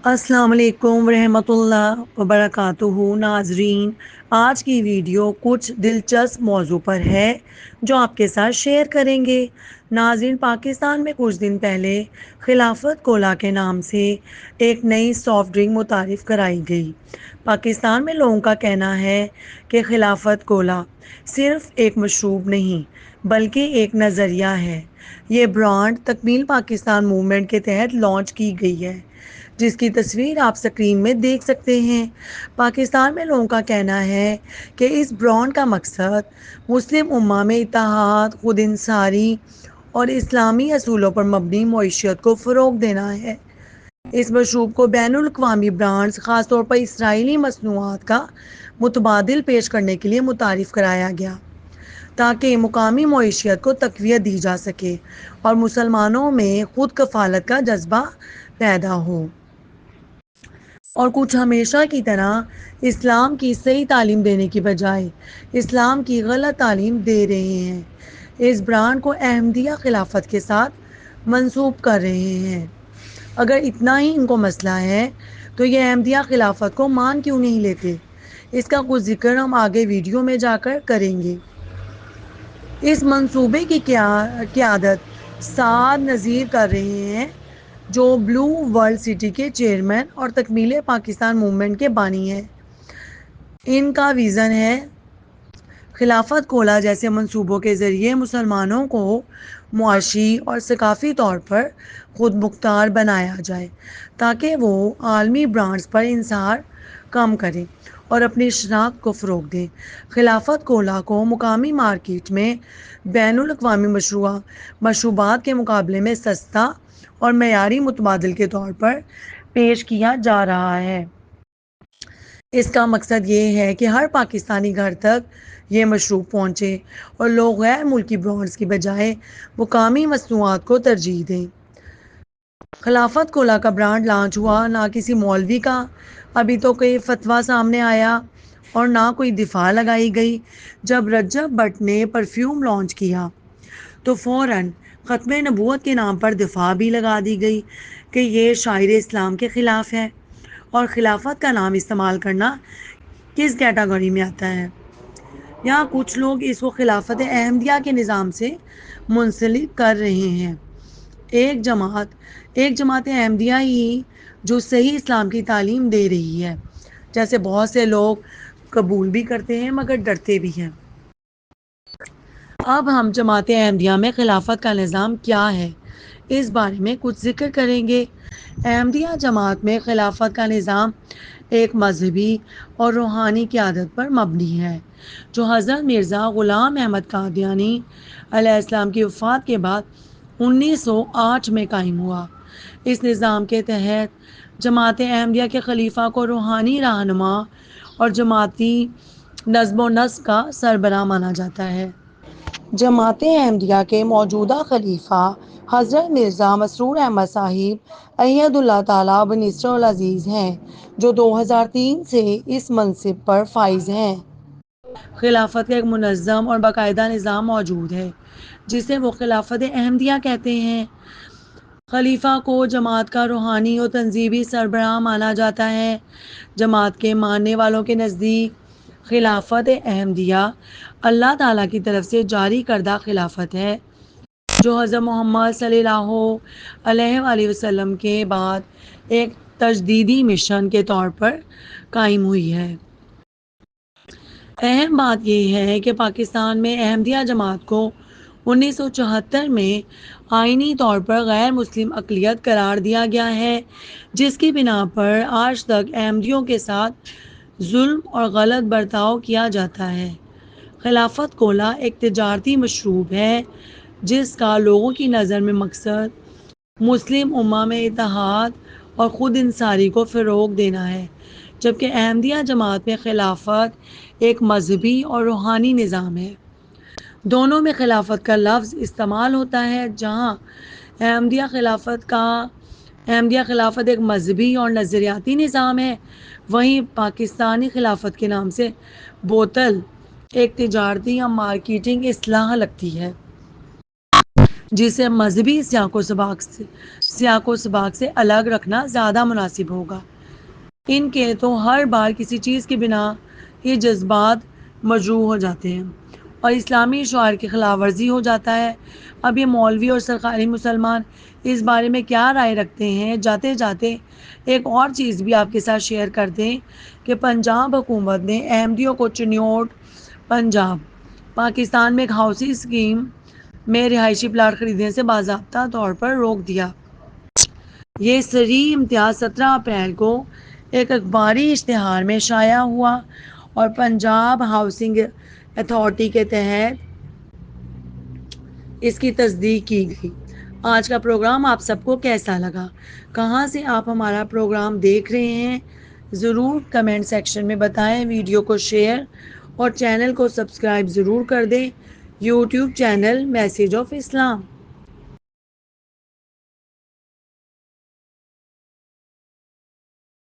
السلام علیکم ورحمۃ اللہ وبرکاتہ ناظرین، آج کی ویڈیو کچھ دلچسپ موضوع پر ہے جو آپ کے ساتھ شیئر کریں گے۔ ناظرین، پاکستان میں کچھ دن پہلے خلافت کولا کے نام سے ایک نئی سافٹ ڈرنک متعارف کرائی گئی۔ پاکستان میں لوگوں کا کہنا ہے کہ خلافت کولا صرف ایک مشروب نہیں بلکہ ایک نظریہ ہے۔ یہ برانڈ تکمیل پاکستان موومنٹ کے تحت لانچ کی گئی ہے، جس کی تصویر آپ سکرین میں دیکھ سکتے ہیں۔ پاکستان میں لوگوں کا کہنا ہے کہ اس برانڈ کا مقصد مسلم امہ میں اتحاد، خود انحصاری اور اسلامی اصولوں پر مبنی معیشت کو فروغ دینا ہے۔ اس مشروب کو بین الاقوامی برانڈز، خاص طور پر اسرائیلی مصنوعات کا متبادل پیش کرنے کے لیے متعارف کرایا گیا، تاکہ مقامی معیشت کو تقویت دی جا سکے اور مسلمانوں میں خود کفالت کا جذبہ پیدا ہو۔ اور کچھ ہمیشہ کی طرح اسلام کی صحیح تعلیم دینے کی بجائے اسلام کی غلط تعلیم دے رہے ہیں۔ اس برانڈ کو احمدیہ خلافت کے ساتھ منسوب کر رہے ہیں۔ اگر اتنا ہی ان کو مسئلہ ہے تو یہ احمدیہ خلافت کو مان کیوں نہیں لیتے؟ اس کا کچھ ذکر ہم آگے ویڈیو میں جا کر کریں گے۔ اس منصوبے کی قیادت سعد نذیر کر رہے ہیں، جو بلو ورلڈ سٹی کے چیئرمین اور تکمیل پاکستان موومنٹ کے بانی ہیں۔ ان کا ویژن ہے خلافت کولا جیسے منصوبوں کے ذریعے مسلمانوں کو معاشی اور ثقافتی طور پر خود مختار بنایا جائے، تاکہ وہ عالمی برانڈز پر انحصار کم کریں اور اپنی شناخت کو فروغ دیں۔ خلافت کولا کو مقامی مارکیٹ میں بین الاقوامی مشروبات کے مقابلے میں سستا اور معیاری متبادل کے طور پر پیش کیا جا رہا ہے۔ اس کا مقصد یہ ہے کہ ہر پاکستانی گھر تک یہ مشروب پہنچے اور لوگ غیر ملکی برانڈز کی بجائے مقامی مصنوعات کو ترجیح دیں۔ خلافت کولا کا برانڈ لانچ ہوا، نہ کسی مولوی کا ابھی تو کوئی فتویٰ سامنے آیا اور نہ کوئی دفاع لگائی گئی۔ جب رجب بٹ نے پرفیوم لانچ کیا تو فوراً ختم نبوت کے نام پر دفاع بھی لگا دی گئی کہ یہ شاعر اسلام کے خلاف ہے، اور خلافت کا نام استعمال کرنا کس کیٹیگری میں آتا ہے؟ یہاں کچھ لوگ اس کو خلافت احمدیہ کے نظام سے منسلک کر رہے ہیں۔ ایک جماعت احمدیہ ہی جو صحیح اسلام کی تعلیم دے رہی ہے، جیسے بہت سے لوگ قبول بھی کرتے ہیں مگر ڈرتے بھی ہیں۔ اب ہم جماعت احمدیہ میں خلافت کا نظام کیا ہے، اس بارے میں کچھ ذکر کریں گے۔ احمدیہ جماعت میں خلافت کا نظام ایک مذہبی اور روحانی قیادت پر مبنی ہے، جو حضرت مرزا غلام احمد قادیانی علیہ السلام کی وفات کے بعد 1908 میں قائم ہوا۔ اس نظام کے تحت جماعت احمدیہ کے خلیفہ کو روحانی رہنما اور جماعتی نظم و نسق کا سربراہ مانا جاتا ہے۔ جماعت احمدیہ کے موجودہ خلیفہ حضرت مرزا مسرور احمد صاحب ایّد اللہ تعالیٰ بنصرہ العزیز ہیں، جو 2003 سے اس منصب پر فائز ہیں۔ خلافت کا ایک منظم اور باقاعدہ نظام موجود ہے، جسے وہ خلافت احمدیہ کہتے ہیں۔ خلیفہ کو جماعت کا روحانی اور تنظیمی سربراہ مانا جاتا ہے۔ جماعت کے ماننے والوں کے نزدیک خلافت احمدیہ اللہ تعالیٰ کی طرف سے جاری کردہ خلافت ہے، جو حضرت محمد صلی اللہ علیہ وآلہ وسلم کے بعد ایک تجدیدی مشن کے طور پر قائم ہوئی ہے۔ اہم بات یہ ہے کہ پاکستان میں احمدیہ جماعت کو 1974 میں آئینی طور پر غیر مسلم اقلیت قرار دیا گیا ہے، جس کی بنا پر آج تک احمدیوں کے ساتھ ظلم اور غلط برتاؤ کیا جاتا ہے۔ خلافت کولا ایک تجارتی مشروب ہے جس کا لوگوں کی نظر میں مقصد مسلم امہ میں اتحاد اور خود انحصاری کو فروغ دینا ہے، جبکہ احمدیہ جماعت میں خلافت ایک مذہبی اور روحانی نظام ہے۔ دونوں میں خلافت کا لفظ استعمال ہوتا ہے۔ جہاں احمدیہ خلافت ایک مذہبی اور نظریاتی نظام ہے، وہیں پاکستانی خلافت کے نام سے بوتل ایک تجارتی یا مارکیٹنگ اصطلاح لگتی ہے۔ جسے مذہبی سیاق و سباق سے الگ رکھنا زیادہ مناسب ہوگا۔ ان کے تو ہر بار کسی چیز کی بنا یہ جذبات مجروح ہو جاتے ہیں اور اسلامی شعائر کی خلاف ورزی ہو جاتا ہے۔ اب یہ مولوی اور سرکاری مسلمان اس بارے میں کیا رائے رکھتے ہیں؟ جاتے جاتے ایک اور چیز بھی آپ کے ساتھ شیئر کر دیں کہ پنجاب حکومت نے احمدیوں کو چنیوٹ پنجاب پاکستان میں ایک ہاؤسنگ اسکیم میں رہائشی پلاٹ خریدنے سے باضابطہ طور پر روک دیا۔ یہ صریح امتیاز 17 اپریل کو ایک اخباری اشتہار میں شائع ہوا اور پنجاب ہاؤسنگ اتھارٹی کے تحت اس کی تصدیق کی گئی۔ آج کا پروگرام آپ سب کو کیسا لگا؟ کہاں سے آپ ہمارا پروگرام دیکھ رہے ہیں؟ ضرور کمنٹ سیکشن میں بتائیں۔ ویڈیو کو شیئر اور چینل کو سبسکرائب ضرور کر دیں۔ YouTube channel message of Islam.